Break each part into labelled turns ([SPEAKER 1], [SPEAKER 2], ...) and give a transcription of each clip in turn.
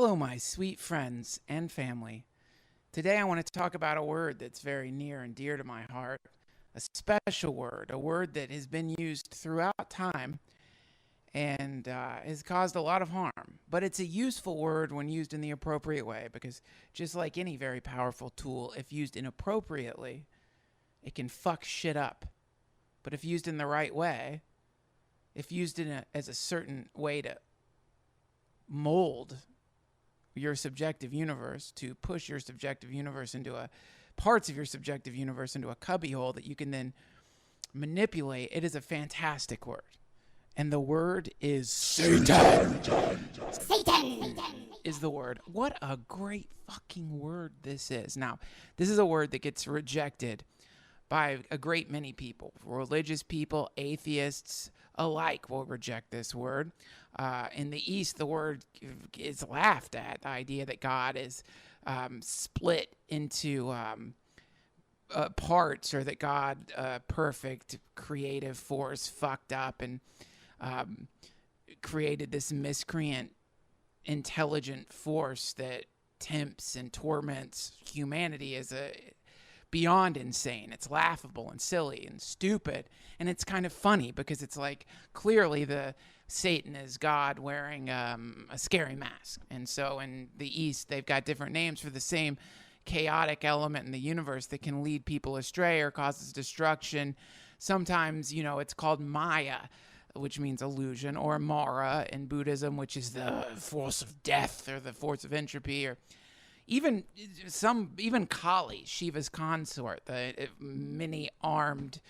[SPEAKER 1] Hello, my sweet friends and family. Today I want to talk about a word that's very near and dear to my heart, a special word, a word that has been used throughout time and has caused a lot of harm. But it's a useful word when used in the appropriate way because just like any very powerful tool, if used inappropriately, it can fuck shit up. But if used in the right way, if used as a certain way to mold your subjective universe, to push your subjective universe into parts of your subjective universe into a cubbyhole that you can then manipulate, it is a fantastic word. And the word is Satan. Satan is the word. What a great fucking word this is. Now, this is a word that gets rejected by a great many people. Religious people, atheists alike will reject this word. In the East, the word is laughed at. The idea that God is split into parts, or that God, perfect creative force, fucked up and created this miscreant intelligent force that tempts and torments humanity is beyond insane. It's laughable and silly and stupid, and it's kind of funny because it's like clearly the Satan is God wearing a scary mask. And so in the East, they've got different names for the same chaotic element in the universe that can lead people astray or causes destruction. Sometimes, it's called Maya, which means illusion, or Mara in Buddhism, which is the force of death or the force of entropy, or even Kali, Shiva's consort, the many-armed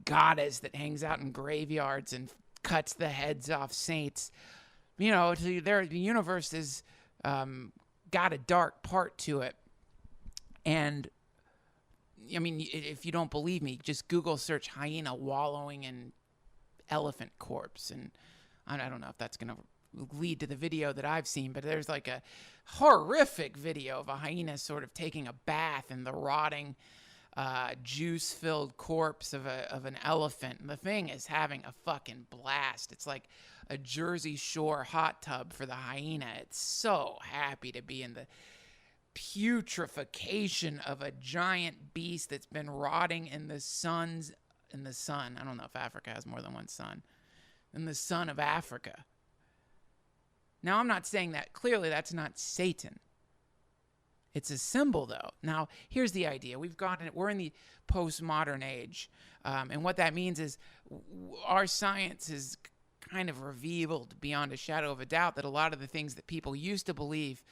[SPEAKER 1] goddess that hangs out in graveyards and cuts the heads off saints. The universe has got a dark part to it. And, if you don't believe me, just Google search hyena wallowing in elephant corpse. And I don't know if that's going to lead to the video that I've seen, but there's like a horrific video of a hyena sort of taking a bath in the rotting, juice-filled corpse of an elephant. And the thing is having a fucking blast. It's like a Jersey Shore hot tub for the hyena. It's so happy to be in the putrefaction of a giant beast that's been rotting in the sun. I don't know if Africa has more than one sun. In the sun of Africa. Now, I'm not saying that clearly that's not Satan. It's a symbol, though. Now, here's the idea. We're in the postmodern age. And what that means is our science has kind of revealed beyond a shadow of a doubt that a lot of the things that people used to believe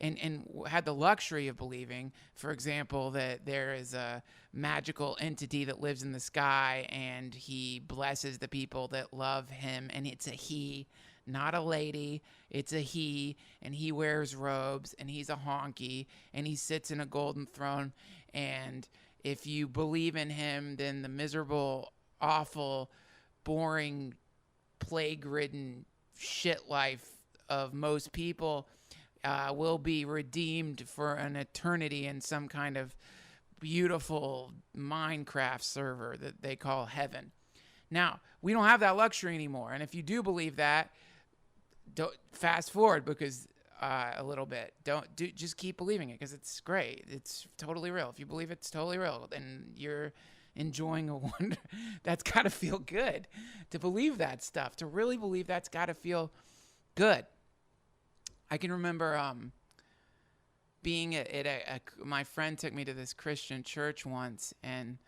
[SPEAKER 1] and had the luxury of believing, for example, that there is a magical entity that lives in the sky and he blesses the people that love him, and it's a he, not a lady. It's a he, and he wears robes, and he's a honky, and he sits in a golden throne. And if you believe in him, then the miserable, awful, boring, plague-ridden shit life of most people will be redeemed for an eternity in some kind of beautiful Minecraft server that they call heaven. Now, we don't have that luxury anymore, and if you do believe that, don't fast forward because a little bit. Just keep believing it because it's great. It's totally real. If you believe it's totally real, then you're enjoying a wonder. That's got to feel good to believe that stuff. To really believe that's got to feel good. I can remember being at my friend took me to this Christian church once, and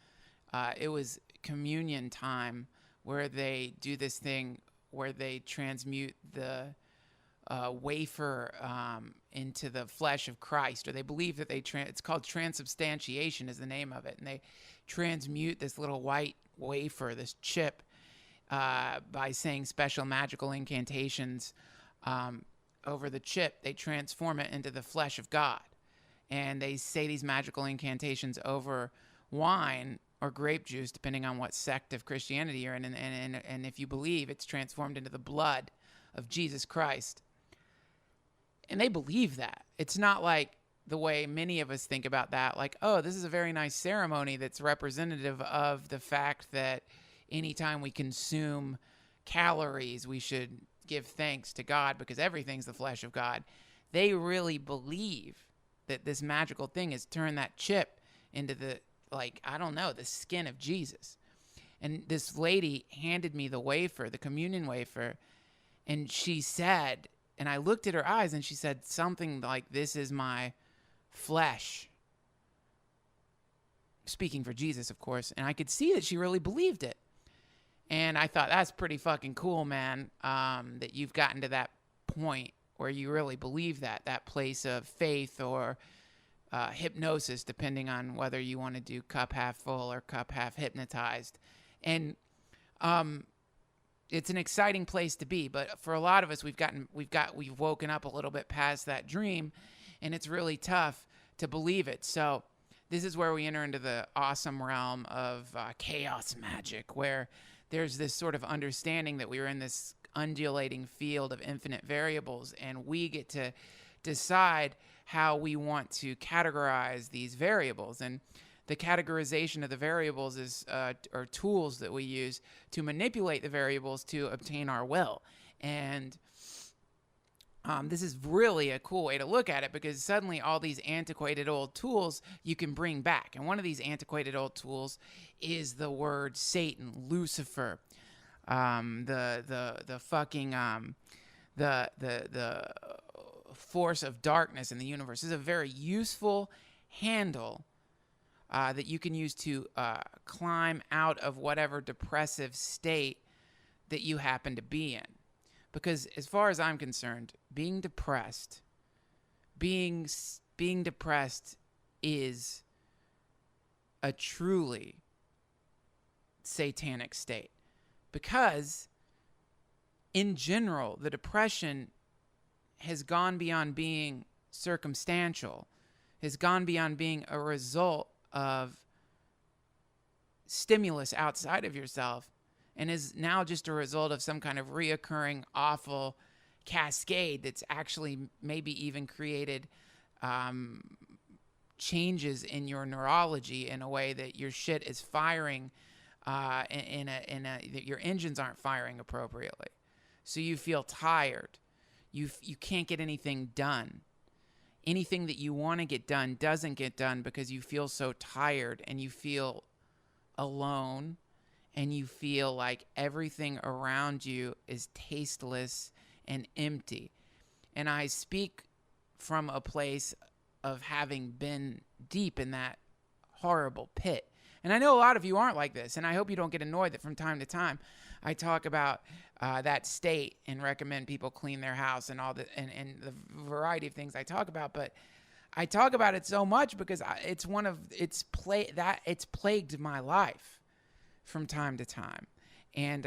[SPEAKER 1] it was communion time where they do this thing where they transmute the wafer into the flesh of Christ, or they believe that it's called transubstantiation is the name of it, and they transmute this little white wafer, this chip, by saying special magical incantations over the chip. They transform it into the flesh of God, and they say these magical incantations over wine or grape juice, depending on what sect of Christianity you're in, and if you believe, it's transformed into the blood of Jesus Christ. And they believe that. It's not like the way many of us think about that, like, oh, this is a very nice ceremony that's representative of the fact that anytime we consume calories, we should give thanks to God because everything's the flesh of God. they really believe that this magical thing has turned that chip into the, like, I don't know, the skin of Jesus. And this lady handed me the wafer, the communion wafer, and she said, and I looked at her eyes, and she said something like, "This is my flesh." Speaking for Jesus, of course. And I could see that she really believed it. And I thought, that's pretty fucking cool, man, that you've gotten to that point where you really believe that place of faith or hypnosis, depending on whether you want to do cup half full or cup half hypnotized. And it's an exciting place to be, but for a lot of us, we've woken up a little bit past that dream, and it's really tough to believe it. So this is where we enter into the awesome realm of chaos magic, where there's this sort of understanding that we are in this undulating field of infinite variables, and we get to decide how we want to categorize these variables. And the categorization of the variables is are tools that we use to manipulate the variables to obtain our will. And this is really a cool way to look at it, because suddenly all these antiquated old tools you can bring back. And one of these antiquated old tools is the word Satan, Lucifer, the force of darkness in the universe. This is a very useful handle that you can use to climb out of whatever depressive state that you happen to be in. Because as far as I'm concerned, being depressed is a truly satanic state. Because in general, the depression has gone beyond being circumstantial, has gone beyond being a result of stimulus outside of yourself, and is now just a result of some kind of reoccurring awful cascade that's actually maybe even created changes in your neurology in a way that your shit is firing that your engines aren't firing appropriately. So you feel tired. You can't get anything done. Anything that you want to get done doesn't get done because you feel so tired, and you feel alone, and you feel like everything around you is tasteless and empty. And I speak from a place of having been deep in that horrible pit. And I know a lot of you aren't like this, and I hope you don't get annoyed that from time to time I talk about that state and recommend people clean their house and all the and the variety of things I talk about. But I talk about it so much because it's plagued my life from time to time. And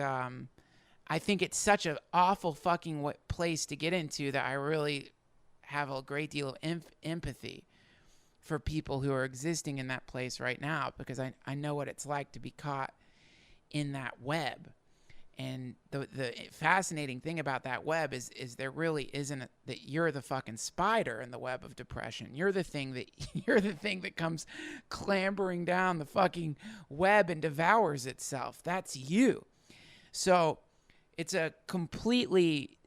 [SPEAKER 1] I think it's such an awful fucking place to get into that I really have a great deal of empathy for people who are existing in that place right now, because I know what it's like to be caught in that web. And the fascinating thing about that web is there really isn't that you're the fucking spider in the web of depression. You're the thing that comes clambering down the fucking web and devours itself. That's you. So it's a completely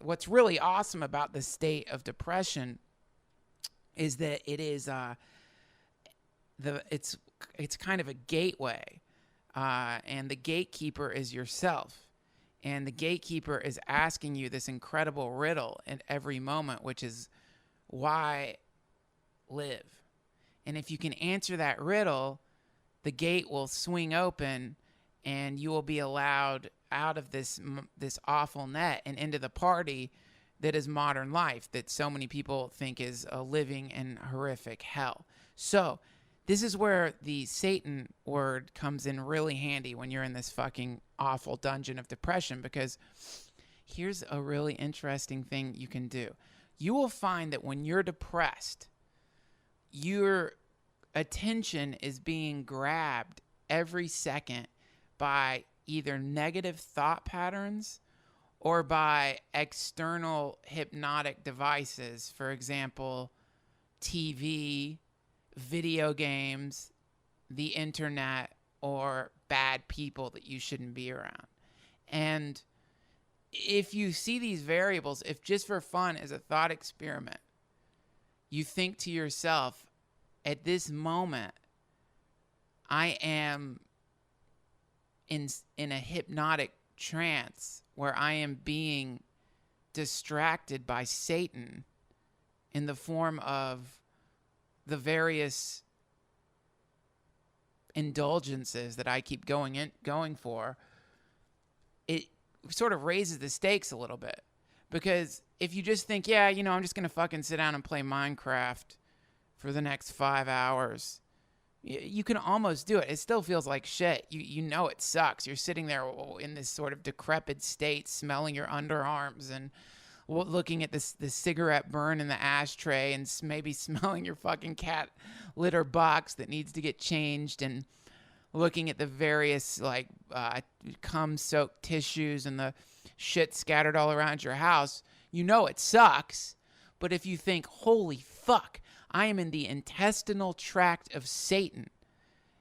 [SPEAKER 1] what's really awesome about the state of depression is that it is it's kind of a gateway. And the gatekeeper is yourself. And the gatekeeper is asking you this incredible riddle at every moment, which is, why live? And if you can answer that riddle, the gate will swing open and you will be allowed out of this awful net and into the party that is modern life, that so many people think is a living and horrific hell. So this is where the Satan word comes in really handy when you're in this fucking awful dungeon of depression, because here's a really interesting thing you can do. You will find that when you're depressed, your attention is being grabbed every second by either negative thought patterns or by external hypnotic devices. For example, TV, video games, the internet, or bad people that you shouldn't be around. And if you see these variables, if just for fun as a thought experiment, you think to yourself, at this moment, I am in a hypnotic trance where I am being distracted by Satan in the form of the various indulgences that I keep going for, it sort of raises the stakes a little bit. Because if you just think, yeah, I'm just going to fucking sit down and play Minecraft for the next 5 hours, you can almost do it. It still feels like shit. You know it sucks. You're sitting there in this sort of decrepit state, smelling your underarms and looking at the cigarette burn in the ashtray and maybe smelling your fucking cat litter box that needs to get changed, and looking at the various cum-soaked tissues and the shit scattered all around your house. You know it sucks. But if you think, holy fuck, I am in the intestinal tract of Satan,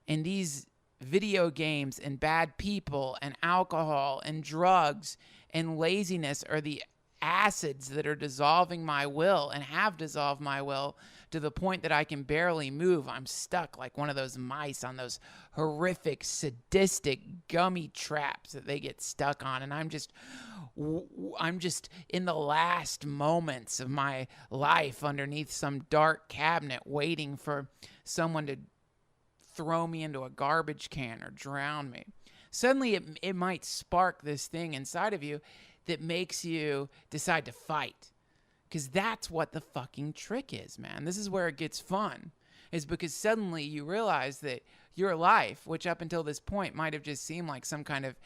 [SPEAKER 1] and these video games and bad people and alcohol and drugs and laziness are the acids that are dissolving my will and have dissolved my will to the point that I can barely move. I'm stuck like one of those mice on those horrific, sadistic gummy traps that they get stuck on. And I'm just in the last moments of my life underneath some dark cabinet waiting for someone to throw me into a garbage can or drown me. Suddenly it might spark this thing inside of you that makes you decide to fight. Because that's what the fucking trick is, man. This is where it gets fun. Is because suddenly you realize that your life, which up until this point might have just seemed like some kind of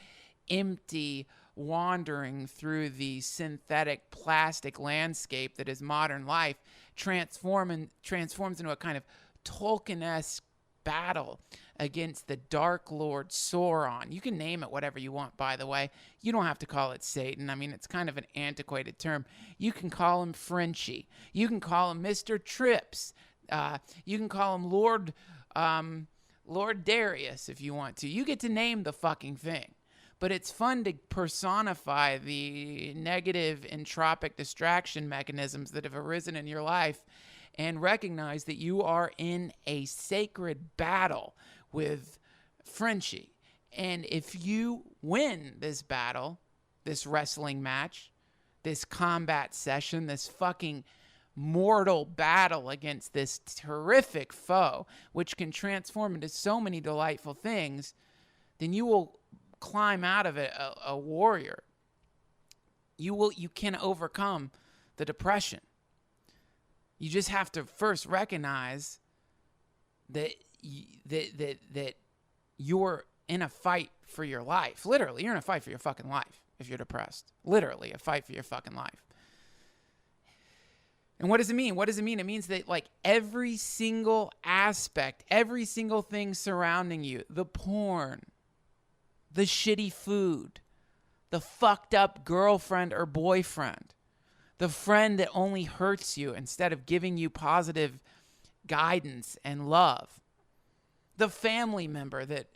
[SPEAKER 1] empty wandering through the synthetic plastic landscape that is modern life, transforms into a kind of Tolkien-esque battle against the Dark Lord Sauron. You can name it whatever you want, by the way. You don't have to call it Satan. I mean, it's kind of an antiquated term. You can call him Frenchie. You can call him Mr. Trips. You can call him Lord Darius if you want to. You get to name the fucking thing. But it's fun to personify the negative entropic distraction mechanisms that have arisen in your life and recognize that you are in a sacred battle with Frenchie. And if you win this battle, this wrestling match, this combat session, this fucking mortal battle against this terrific foe, which can transform into so many delightful things, then you will climb out of it a warrior. You can overcome the depression. You just have to first recognize that you're in a fight for your life. Literally, you're in a fight for your fucking life if you're depressed. Literally, a fight for your fucking life. And what does it mean? What does it mean? It means that like every single aspect, every single thing surrounding you, the porn, the shitty food, the fucked up girlfriend or boyfriend, the friend that only hurts you instead of giving you positive guidance and love, the family member that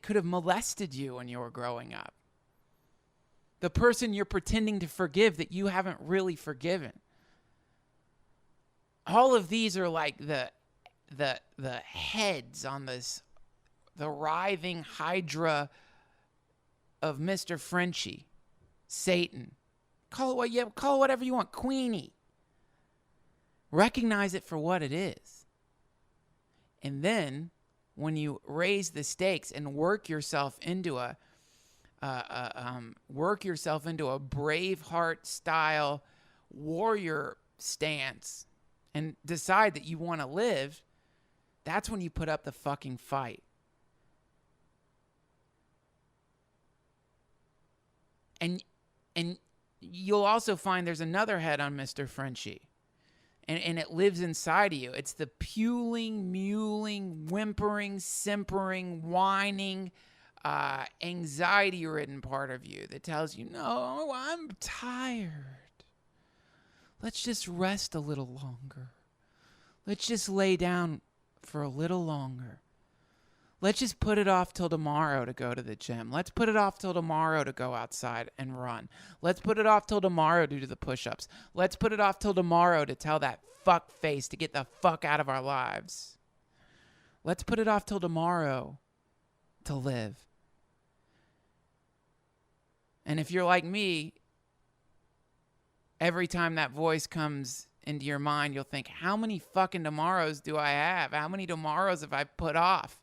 [SPEAKER 1] could have molested you when you were growing up, the person you're pretending to forgive that you haven't really forgiven. All of these are like the heads on the writhing hydra of Mr. Frenchie, Satan. Call it whatever you want, Queenie. Recognize it for what it is. And then when you raise the stakes and work yourself into a Braveheart style warrior stance and decide that you want to live, that's when you put up the fucking fight. And you'll also find there's another head on Mr. Frenchie. And it lives inside of you. It's the puling, mewling, whimpering, simpering, whining, anxiety-ridden part of you that tells you, no, I'm tired. Let's just rest a little longer. Let's just lay down for a little longer. Let's just put it off till tomorrow to go to the gym. Let's put it off till tomorrow to go outside and run. Let's put it off till tomorrow to do the push-ups. Let's put it off till tomorrow to tell that fuck face to get the fuck out of our lives. Let's put it off till tomorrow to live. And if you're like me, every time that voice comes into your mind, you'll think, how many fucking tomorrows do I have? How many tomorrows have I put off?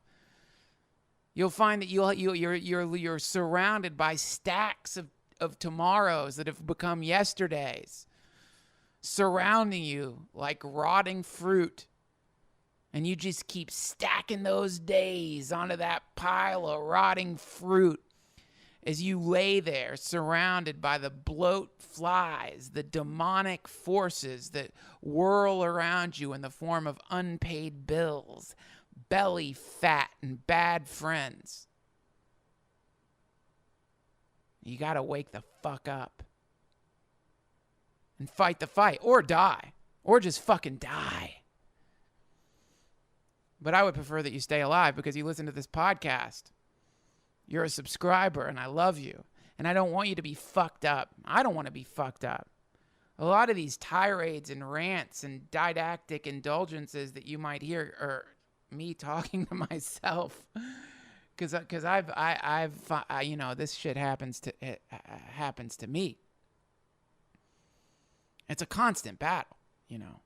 [SPEAKER 1] You'll find that you're surrounded by stacks of tomorrows that have become yesterdays, surrounding you like rotting fruit. And you just keep stacking those days onto that pile of rotting fruit as you lay there surrounded by the bloat flies, the demonic forces that whirl around you in the form of unpaid bills, belly fat, and bad friends. You got to wake the fuck up and fight the fight, or die, or just fucking die. But I would prefer that you stay alive because you listen to this podcast. You're a subscriber, and I love you. And I don't want you to be fucked up. I don't want to be fucked up. A lot of these tirades and rants and didactic indulgences that you might hear are me talking to myself. Because I've you know, this shit happens to me. It's a constant battle, you know.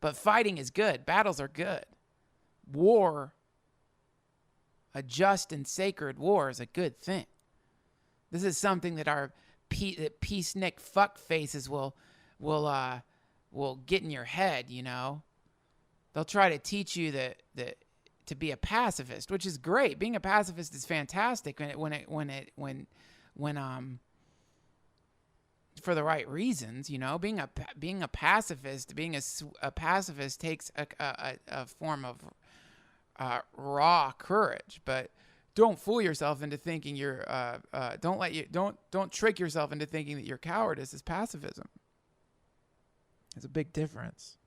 [SPEAKER 1] But fighting is good. Battles are good. War, a just and sacred war, is a good thing. This is something that our peacenik fuck faces will get in your head, you know. They'll try to teach you that to be a pacifist, which is great. Being a pacifist is fantastic when for the right reasons, you know. Being a pacifist takes a form of raw courage, but don't fool yourself into thinking you're don't trick yourself into thinking that your cowardice is pacifism. There's a big difference.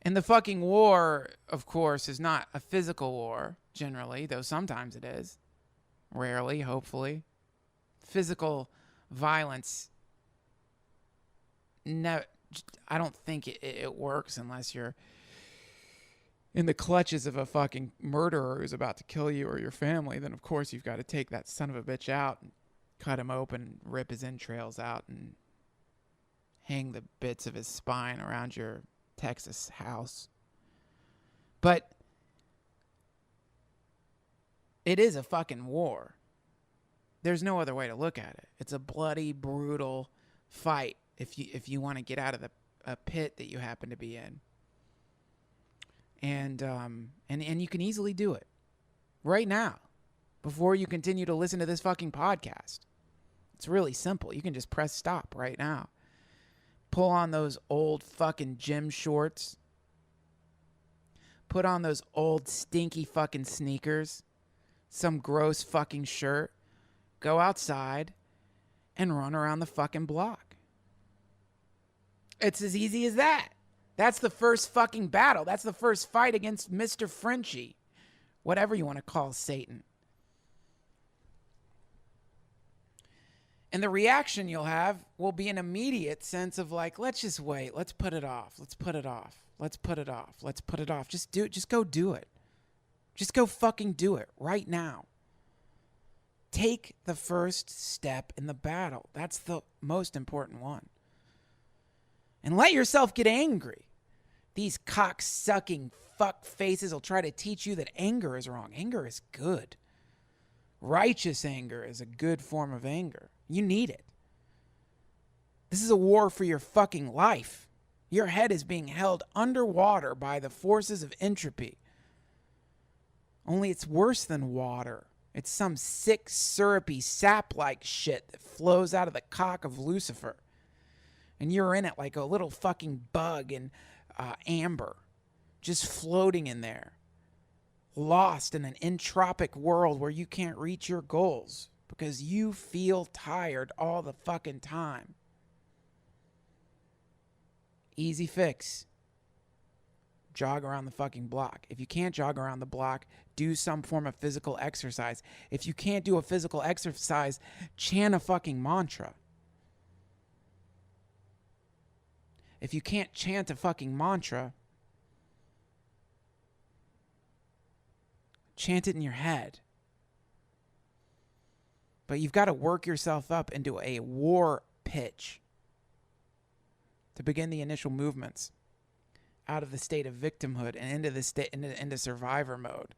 [SPEAKER 1] And the fucking war, of course, is not a physical war generally, though sometimes it is. Rarely, hopefully. Physical violence, no, I don't think it works unless you're in the clutches of a fucking murderer who's about to kill you or your family. Then, of course, you've got to take that son of a bitch out and cut him open, rip his entrails out, and hang the bits of his spine around your Texas house. But it is a fucking war. There's no other way to look at it. It's a bloody, brutal fight if you want to get out of a pit that you happen to be in. And you can easily do it right now before you continue to listen to this fucking podcast. It's really simple. You can just press stop right now. Pull on those old fucking gym shorts. Put on those old stinky fucking sneakers. Some gross fucking shirt. Go outside and run around the fucking block. It's as easy as that. That's the first fucking battle. That's the first fight against Mr. Frenchie. Whatever you want to call Satan. And the reaction you'll have will be an immediate sense of like, let's just wait. Let's put it off. Let's put it off. Let's put it off. Let's put it off. Just do it. Just go do it. Just go fucking do it right now. Take the first step in the battle. That's the most important one. And let yourself get angry. These cock-sucking fuck faces will try to teach you that anger is wrong. Anger is good. Righteous anger is a good form of anger. You need it. This is a war for your fucking life. Your head is being held underwater by the forces of entropy. Only it's worse than water. It's some sick, syrupy, sap-like shit that flows out of the cock of Lucifer. And you're in it like a little fucking bug in amber, just floating in there, lost in an entropic world where you can't reach your goals because you feel tired all the fucking time. Easy fix. jog around the fucking block. If you can't jog around the block, do some form of physical exercise. If you can't do a physical exercise, chant a fucking mantra. If you can't chant a fucking mantra, chant it in your head. But you've got to work yourself up into a war pitch to begin the initial movements out of the state of victimhood and into the state into survivor mode.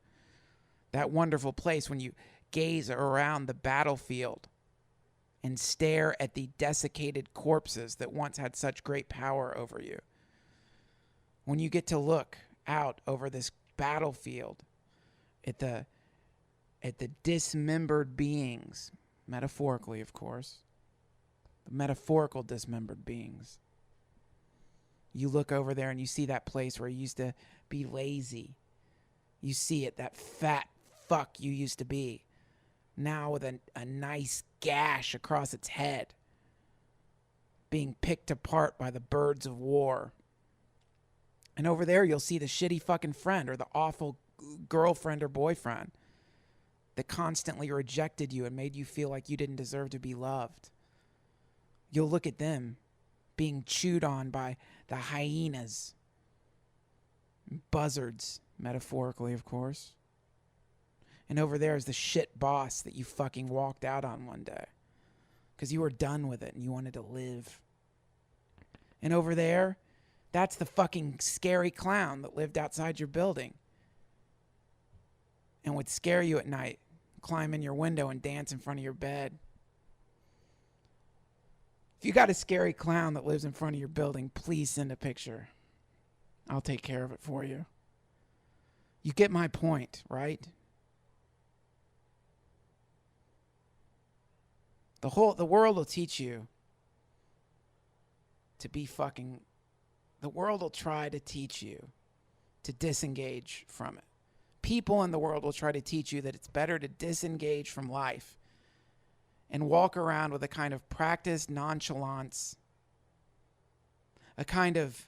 [SPEAKER 1] That wonderful place when you gaze around the battlefield and stare at the desiccated corpses that once had such great power over you. When you get to look out over this battlefield at the dismembered beings, metaphorically, of course, the metaphorical dismembered beings. You look over there and you see that place where you used to be lazy. You see it, that fat fuck you used to be, now with a nice gash across its head, being picked apart by the birds of war. And over there you'll see the shitty fucking friend or the awful girlfriend or boyfriend that constantly rejected you and made you feel like you didn't deserve to be loved. You'll look at them being chewed on by the hyenas, buzzards, metaphorically, of course. And over there is the shit boss that you fucking walked out on one day because you were done with it and you wanted to live. And over there, that's the fucking scary clown that lived outside your building and would scare you at night, climb in your window and dance in front of your bed. If you got a scary clown that lives in front of your building, please send a picture. I'll take care of it for you. You get my point, right? The world will teach you to be fucking... The world will try to teach you to disengage from it. People in the world will try to teach you that it's better to disengage from life and walk around with a kind of practiced nonchalance, a kind of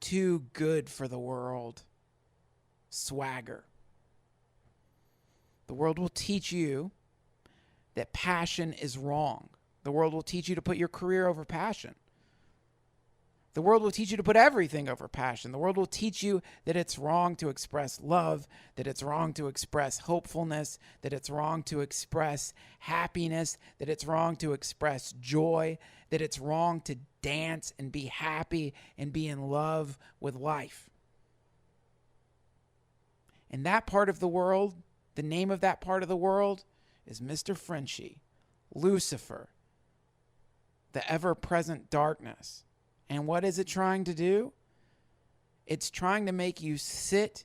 [SPEAKER 1] too good for the world swagger. The world will teach you that passion is wrong. The world will teach you to put your career over passion. The world will teach you to put everything over passion. The world will teach you that it's wrong to express love, that it's wrong to express hopefulness, that it's wrong to express happiness, that it's wrong to express joy, that it's wrong to dance and be happy and be in love with life. And that part of the world, the name of that part of the world is Mr. Frenchie, Lucifer, the ever-present darkness. And what is it trying to do? It's trying to make you sit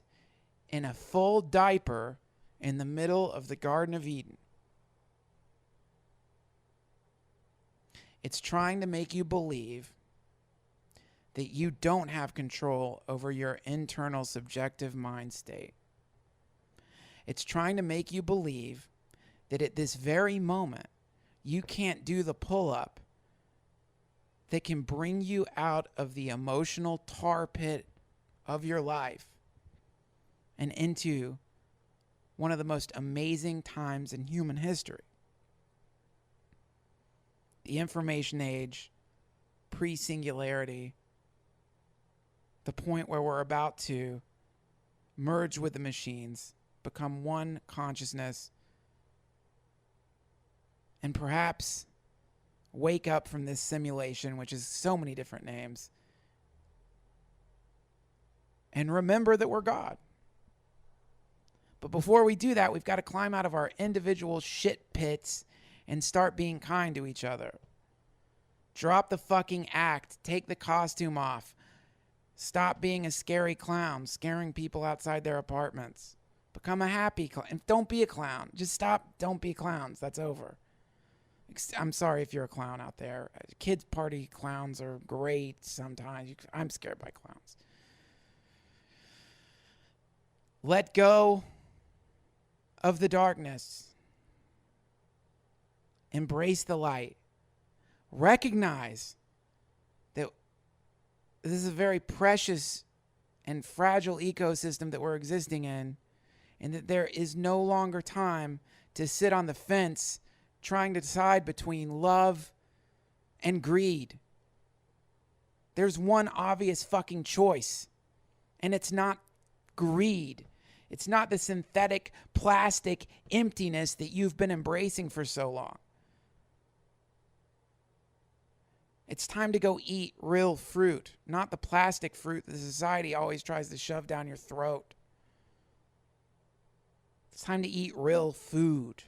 [SPEAKER 1] in a full diaper in the middle of the Garden of Eden. It's trying to make you believe that you don't have control over your internal subjective mind state. It's trying to make you believe that at this very moment, you can't do the pull-up that can bring you out of the emotional tar pit of your life and into one of the most amazing times in human history. The information age, pre-singularity, the point where we're about to merge with the machines, become one consciousness, and perhaps wake up from this simulation, which is so many different names, and remember that we're God. But before we do that, we've got to climb out of our individual shit pits and start being kind to each other. Drop the fucking act. Take the costume off. Stop being a scary clown, scaring people outside their apartments. Become a happy clown. Don't be a clown. Just stop. Don't be clowns. That's over. I'm sorry if you're a clown out there. Kids' party clowns are great sometimes. I'm scared by clowns. Let go of the darkness. Embrace the light. Recognize that This is a very precious and fragile ecosystem that we're existing in, and that there is no longer time to sit on the fence trying to decide between love and greed. There's one obvious fucking choice, and it's not greed. It's not the synthetic plastic emptiness that you've been embracing for so long. It's time to go eat real fruit, not the plastic fruit that society always tries to shove down your throat. It's time to eat real food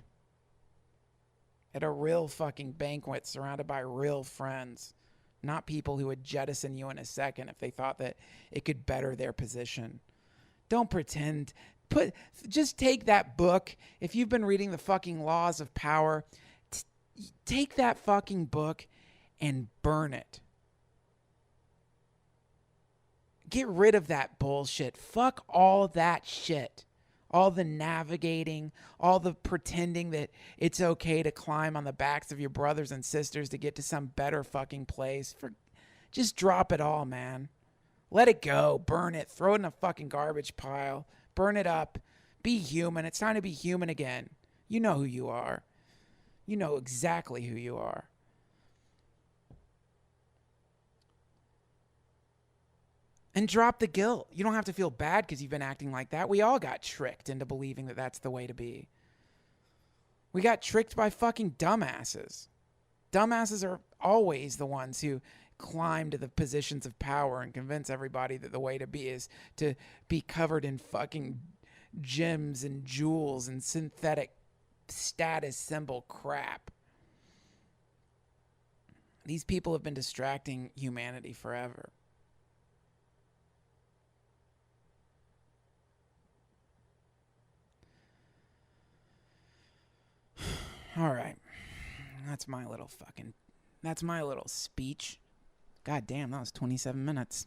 [SPEAKER 1] at a real fucking banquet surrounded by real friends, not people who would jettison you in a second if they thought that it could better their position. Don't pretend. Just take that book. If you've been reading the fucking Laws of Power, take that fucking book and burn it. Get rid of that bullshit. Fuck all that shit. All the navigating, all the pretending that it's okay to climb on the backs of your brothers and sisters to get to some better fucking place. Just drop it all, man. Let it go. Burn it. Throw it in a fucking garbage pile. Burn it up. Be human. It's time to be human again. You know who you are. You know exactly who you are. And drop the guilt. You don't have to feel bad because you've been acting like that. We all got tricked into believing that that's the way to be. We got tricked by fucking dumbasses. Dumbasses are always the ones who climb to the positions of power and convince everybody that the way to be is to be covered in fucking gems and jewels and synthetic status symbol crap. These people have been distracting humanity forever. All right. That's my little speech. God damn, that was 27 minutes.